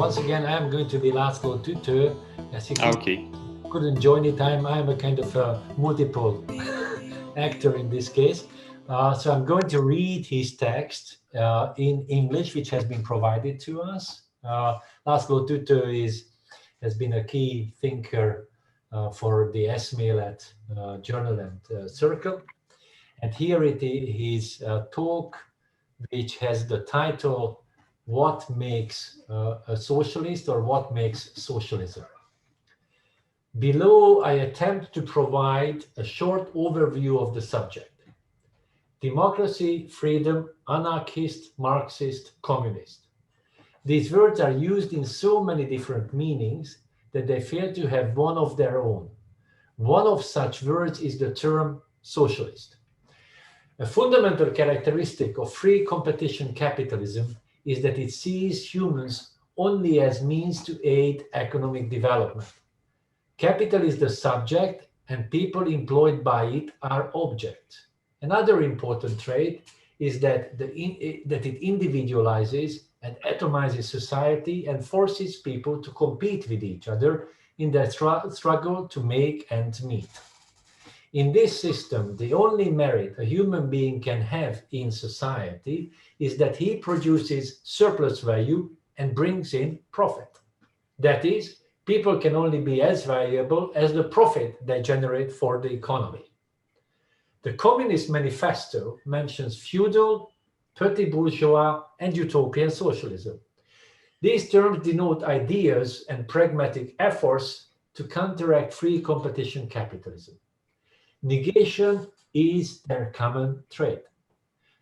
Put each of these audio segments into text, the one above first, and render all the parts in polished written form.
Once again, I am going to be László Tütő. As you couldn't join it, I'm a kind of a multiple actor in this case. So I'm going to read his text in English, which has been provided to us. László Tütő has been a key thinker for the eszmélet journal and circle. And here it is his talk, which has the title, What Makes a Socialist, or What Makes Socialism? Below, I attempt to provide a short overview of the subject. Democracy, freedom, anarchist, Marxist, communist. These words are used in so many different meanings that they fail to have one of their own. One of such words is the term socialist. A fundamental characteristic of free competition capitalism is that it sees humans only as means to aid economic development. Capital is the subject and people employed by it are objects. Another important trait is that it individualizes and atomizes society and forces people to compete with each other in their struggle to make ends meet. In this system, the only merit a human being can have in society is that he produces surplus value and brings in profit. That is, people can only be as valuable as the profit they generate for the economy. The Communist Manifesto mentions feudal, petit bourgeois, and utopian socialism. These terms denote ideas and pragmatic efforts to counteract free competition capitalism. Negation is their common trait.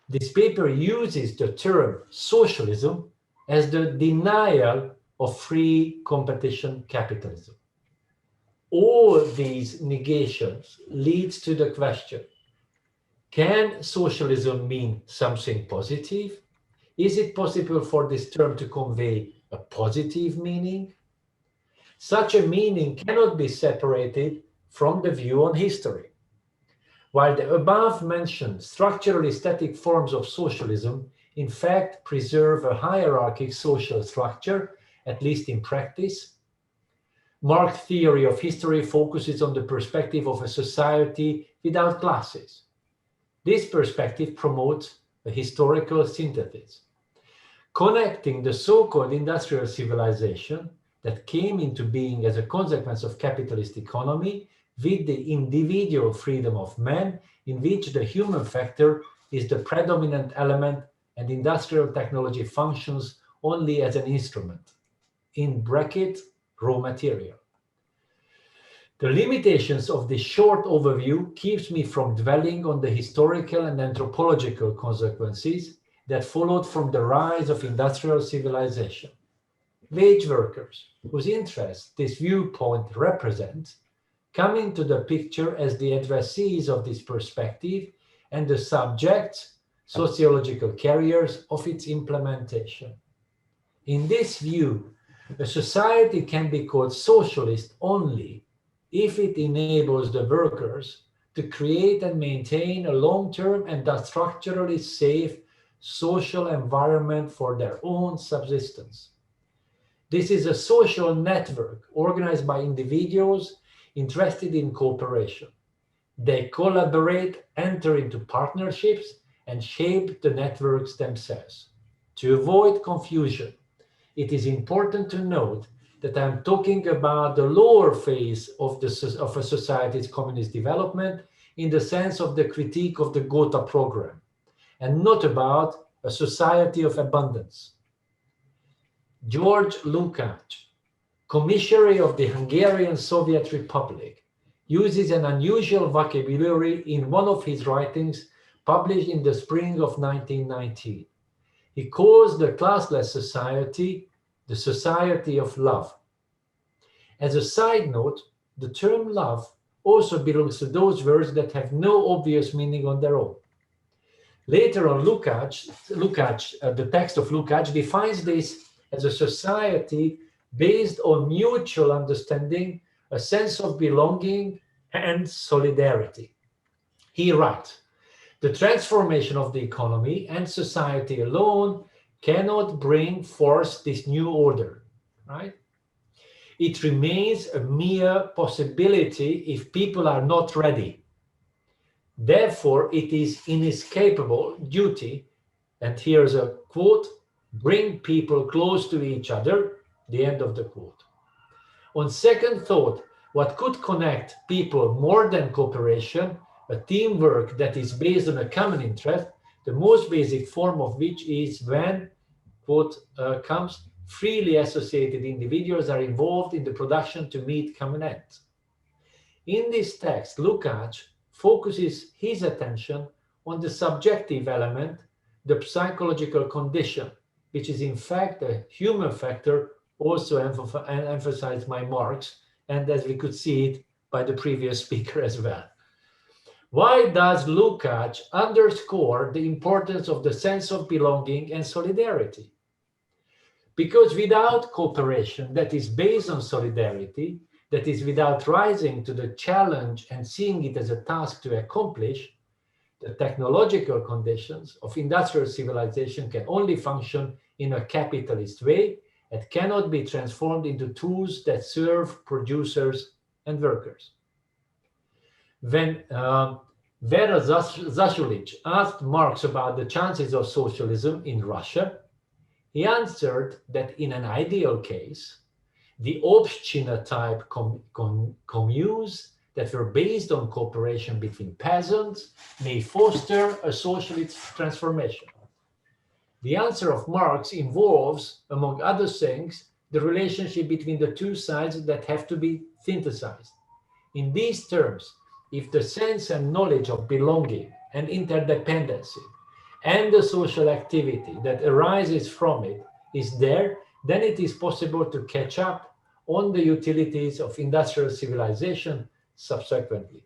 This paper uses the term socialism as the denial of free competition capitalism. All these negations leads to the question, can socialism mean something positive? Is it possible for this term to convey a positive meaning? Such a meaning cannot be separated from the view on history. While the above-mentioned structurally static forms of socialism in fact preserve a hierarchic social structure, at least in practice, Marx's theory of history focuses on the perspective of a society without classes. This perspective promotes a historical synthesis, connecting the so-called industrial civilization that came into being as a consequence of capitalist economy with the individual freedom of man, in which the human factor is the predominant element and industrial technology functions only as an instrument, in bracket, raw material. The limitations of this short overview keeps me from dwelling on the historical and anthropological consequences that followed from the rise of industrial civilization. Wage workers, whose interests this viewpoint represents, come into the picture as the addressees of this perspective and the subjects, sociological carriers of its implementation. In this view, a society can be called socialist only if it enables the workers to create and maintain a long-term and thus structurally safe social environment for their own subsistence. This is a social network organized by individuals interested in cooperation. They collaborate, enter into partnerships, and shape the networks themselves. To avoid confusion, it is important to note that I'm talking about the lower phase of a society's communist development in the sense of the critique of the Gotha program, and not about a society of abundance. George Lukács, commissary of the Hungarian Soviet Republic, uses an unusual vocabulary in one of his writings published in the spring of 1919. He calls the classless society the society of love. As a side note, the term love also belongs to those words that have no obvious meaning on their own. Later on, the text of Lukács defines this as a society based on mutual understanding, a sense of belonging, and solidarity. He writes, the transformation of the economy and society alone cannot bring forth this new order. right? It remains a mere possibility if people are not ready. Therefore, it is inescapable duty, and here's a quote, bring people close to each other, the end of the quote. On second thought, what could connect people more than cooperation, a teamwork that is based on a common interest, the most basic form of which is when, quote, comes, freely associated individuals are involved in the production to meet common ends. In this text, Lukács focuses his attention on the subjective element, the psychological condition, which is in fact a human factor, also emphasized by Marx, and as we could see it by the previous speaker as well. Why does Lukács underscore the importance of the sense of belonging and solidarity? Because without cooperation that is based on solidarity, that is without rising to the challenge and seeing it as a task to accomplish, the technological conditions of industrial civilization can only function in a capitalist way and cannot be transformed into tools that serve producers and workers. When Vera Zasulich asked Marx about the chances of socialism in Russia, he answered that in an ideal case, the Obshchina-type communes that were based on cooperation between peasants may foster a socialist transformation. The answer of Marx involves, among other things, the relationship between the two sides that have to be synthesized. In these terms, if the sense and knowledge of belonging and interdependency and the social activity that arises from it is there, then it is possible to catch up on the utilities of industrial civilization subsequently.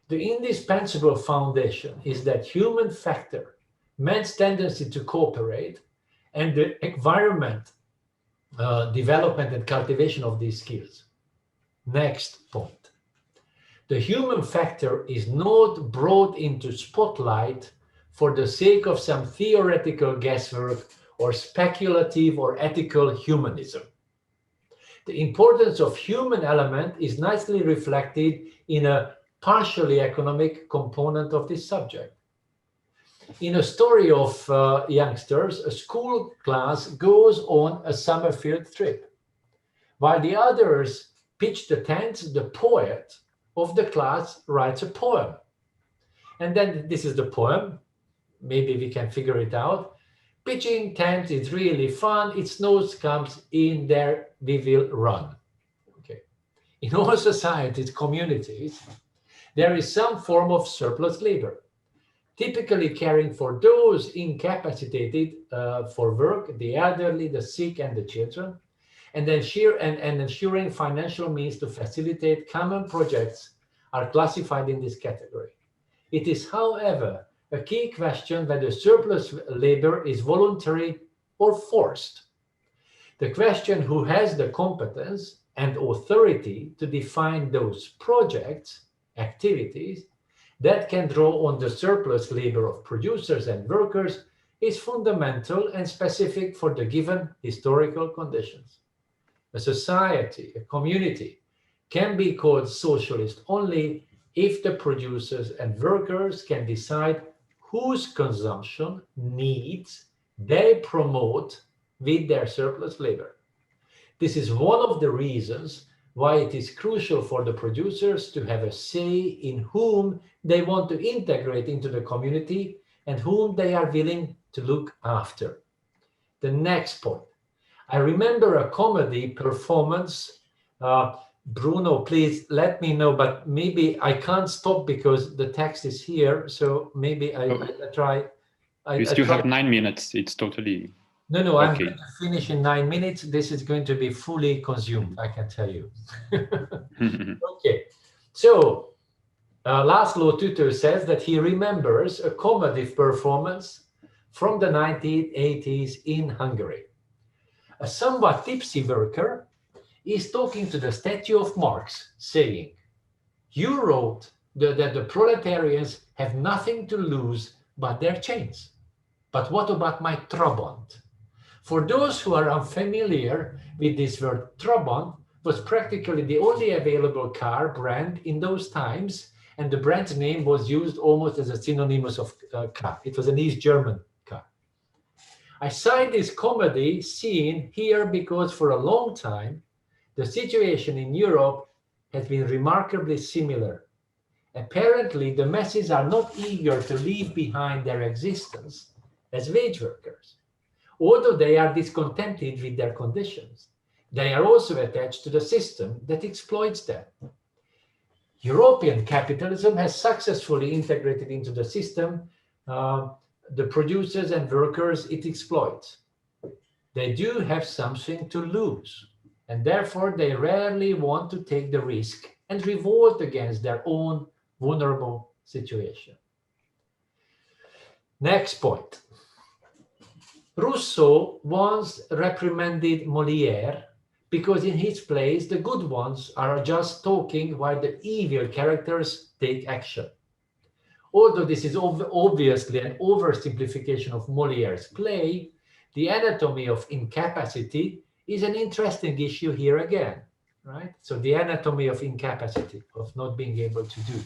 The indispensable foundation is that human factor, man's tendency to cooperate, and the environment, development and cultivation of these skills. Next point. The human factor is not brought into spotlight for the sake of some theoretical guesswork or speculative or ethical humanism. The importance of human element is nicely reflected in a partially economic component of this subject. In a story of youngsters, a school class goes on a summer field trip. While the others pitch the tents, the poet of the class writes a poem. And then this is the poem. Maybe we can figure it out. Pitching tents is really fun. It snows comes in there, we will run. Okay. In all societies, communities, there is some form of surplus labor, typically caring for those incapacitated for work, the elderly, the sick, and the children, and ensuring financial means to facilitate common projects are classified in this category. It is, however, a key question whether surplus labor is voluntary or forced. The question who has the competence and authority to define those projects, activities, that can draw on the surplus labor of producers and workers is fundamental and specific for the given historical conditions. A society, a community, can be called socialist only if the producers and workers can decide whose consumption needs they promote with their surplus labor. This is one of the reasons why it is crucial for the producers to have a say in whom they want to integrate into the community and whom they are willing to look after. The next point. I remember a comedy performance. Bruno, please let me know, but maybe I can't stop because the text is here. So maybe I try. You still have 9 minutes. It's totally... No, okay. I'm going to finish in 9 minutes. This is going to be fully consumed, I can tell you. Okay. So László Tütő says that he remembers a comedy performance from the 1980s in Hungary. A somewhat tipsy worker is talking to the statue of Marx, saying, "You wrote that the proletarians have nothing to lose but their chains. But what about my Trabant? For those who are unfamiliar with this word, Trabant was practically the only available car brand in those times, and the brand name was used almost as a synonymous of car. It was an East German car. I cite this comedy scene here because for a long time, the situation in Europe has been remarkably similar. Apparently, the masses are not eager to leave behind their existence as wage workers. Although they are discontented with their conditions, they are also attached to the system that exploits them. European capitalism has successfully integrated into the system the producers and workers it exploits. They do have something to lose, and therefore they rarely want to take the risk and revolt against their own vulnerable situation. Next point. Rousseau once reprimanded Molière because in his plays the good ones are just talking while the evil characters take action. Although this is obviously an oversimplification of Molière's play, the anatomy of incapacity is an interesting issue here again, right? So the anatomy of incapacity, of not being able to do.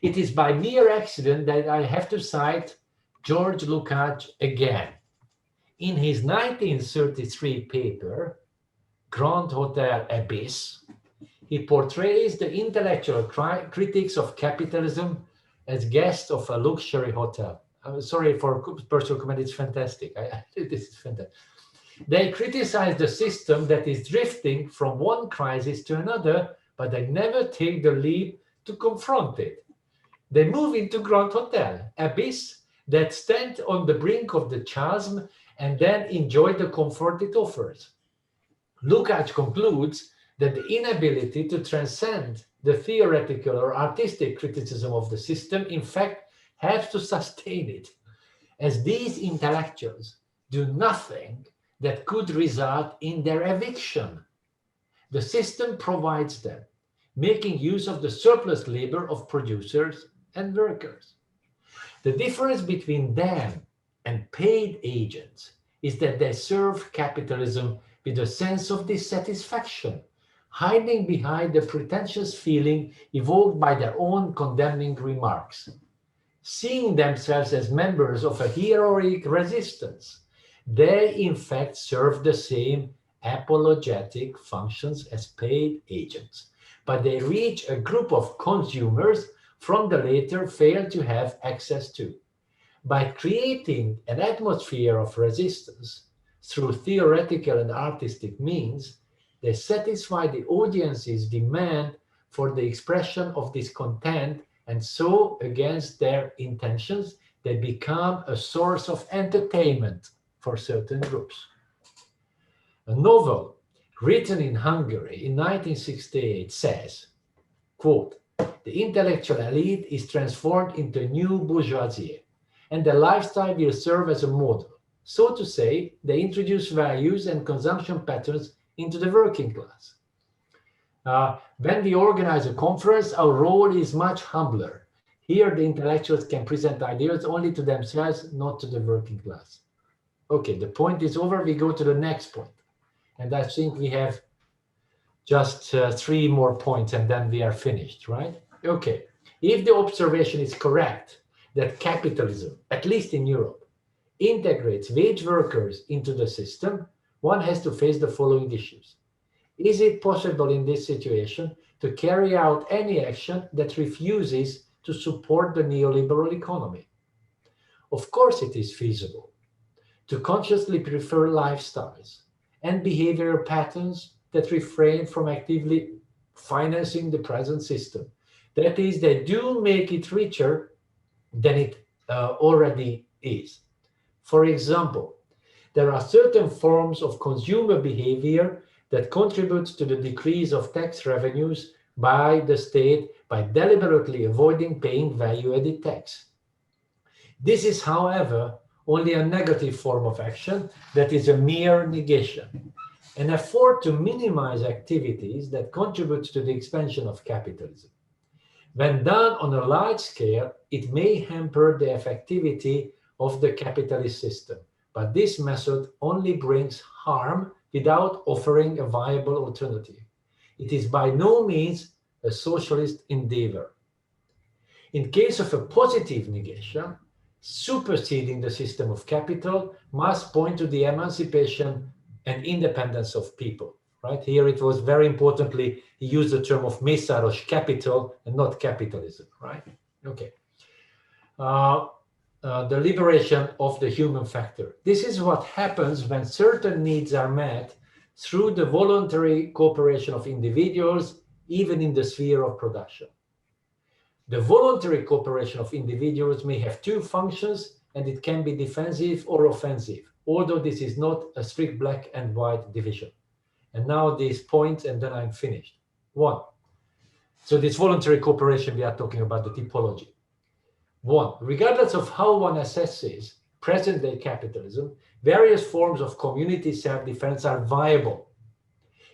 It is by mere accident that I have to cite George Lukács again. In his 1933 paper, Grand Hotel Abyss, he portrays the intellectual critics of capitalism as guests of a luxury hotel. I'm sorry for personal comment, it's fantastic. This is fantastic. They criticize the system that is drifting from one crisis to another, but they never take the leap to confront it. They move into Grand Hotel Abyss that stand on the brink of the chasm and then enjoy the comfort it offers. Lukács concludes that the inability to transcend the theoretical or artistic criticism of the system, in fact, helps to sustain it, as these intellectuals do nothing that could result in their eviction. The system provides them, making use of the surplus labor of producers and workers. The difference between them and paid agents is that they serve capitalism with a sense of dissatisfaction, hiding behind the pretentious feeling evoked by their own condemning remarks. Seeing themselves as members of a heroic resistance, they in fact serve the same apologetic functions as paid agents, but they reach a group of consumers from the latter fail to have access to. By creating an atmosphere of resistance through theoretical and artistic means, they satisfy the audience's demand for the expression of discontent, and so, against their intentions, they become a source of entertainment for certain groups. A novel written in Hungary in 1968 says, quote, "The intellectual elite is transformed into a new bourgeoisie, and their lifestyle will serve as a model. So to say, they introduce values and consumption patterns into the working class. When we organize a conference, our role is much humbler. Here, the intellectuals can present ideas only to themselves, not to the working class." Okay, the point is over. We go to the next point. And I think we have just 3 more points and then we are finished, right? Okay, if the observation is correct that capitalism, at least in Europe, integrates wage workers into the system, one has to face the following issues. Is it possible in this situation to carry out any action that refuses to support the neoliberal economy? Of course it is feasible to consciously prefer lifestyles and behavioral patterns that refrain from actively financing the present system. That is, they do make it richer than it already is. For example, there are certain forms of consumer behavior that contribute to the decrease of tax revenues by the state by deliberately avoiding paying value-added tax. This is, however, only a negative form of action that is a mere negation, an effort to minimize activities that contribute to the expansion of capitalism. When done on a large scale, it may hamper the effectivity of the capitalist system, But this method only brings harm without offering a viable alternative. It is by no means a socialist endeavor. In case of a positive negation, superseding the system of capital must point to the emancipation and independence of people. Right here, it was very importantly, he used the term of Mészáros capital and not capitalism. Right? Okay. The liberation of the human factor. This is what happens when certain needs are met through the voluntary cooperation of individuals, even in the sphere of production. The voluntary cooperation of individuals may have two functions, and it can be defensive or offensive, although this is not a strict black and white division. And now these points, and then I'm finished. One, so this voluntary cooperation, we are talking about the typology. One, regardless of how one assesses present-day capitalism, various forms of community self-defense are viable.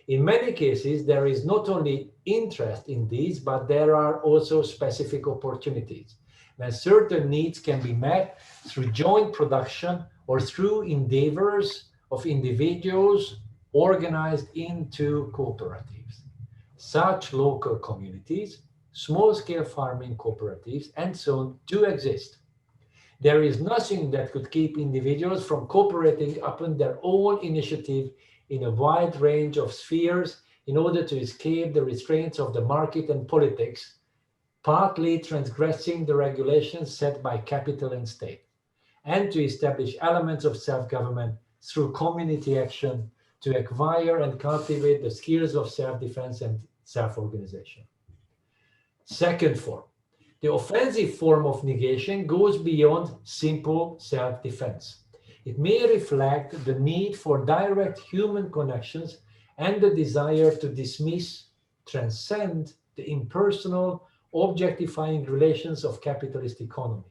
In many cases, there is not only interest in these, but there are also specific opportunities when certain needs can be met through joint production or through endeavors of individuals organized into cooperatives. Such local communities, small-scale farming cooperatives, and so on, do exist. There is nothing that could keep individuals from cooperating upon their own initiative in a wide range of spheres in order to escape the restraints of the market and politics, partly transgressing the regulations set by capital and state, and to establish elements of self-government through community action to acquire and cultivate the skills of self-defense and self-organization. Second form, the offensive form of negation goes beyond simple self-defense. It may reflect the need for direct human connections and the desire to dismiss, transcend the impersonal, objectifying relations of capitalist economy.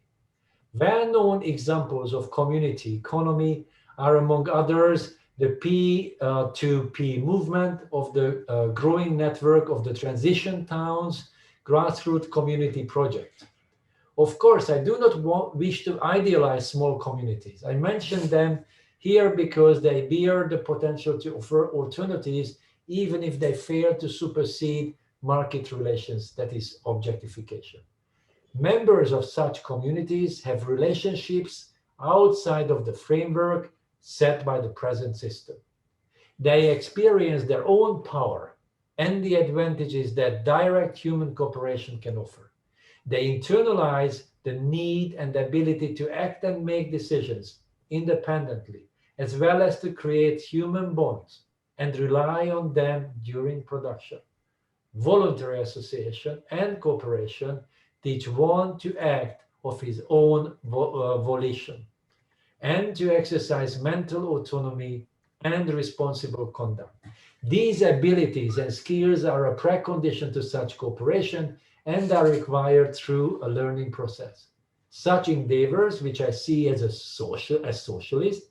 Well-known examples of community economy are, among others, the P2P movement of the growing network of the transition towns, grassroots community project. Of course, I do not wish to idealize small communities. I mention them here because they bear the potential to offer alternatives, even if they fail to supersede market relations, that is objectification. Members of such communities have relationships outside of the framework set by the present system. They experience their own power and the advantages that direct human cooperation can offer. They internalize the need and the ability to act and make decisions independently, as well as to create human bonds and rely on them during production. Voluntary association and cooperation teach one to act of his own volition and to exercise mental autonomy and responsible conduct. These abilities and skills are a precondition to such cooperation and are required through a learning process. Such endeavors, which I see as socialist,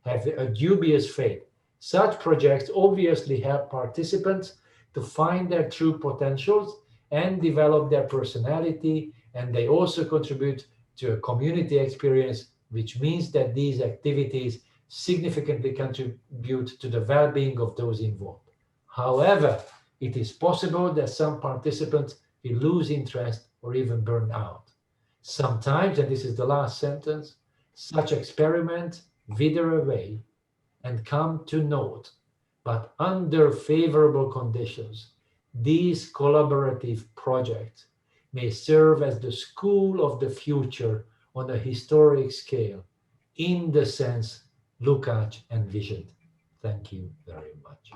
have a dubious fate. Such projects obviously help participants to find their true potentials and develop their personality, and they also contribute to a community experience, which means that these activities significantly contribute to the well-being of those involved. However, it is possible that some participants will lose interest or even burn out. Sometimes, and this is the last sentence, such experiments wither away and come to naught, but under favorable conditions, these collaborative projects may serve as the school of the future on a historic scale, in the sense Lukács envisioned. Thank you very much.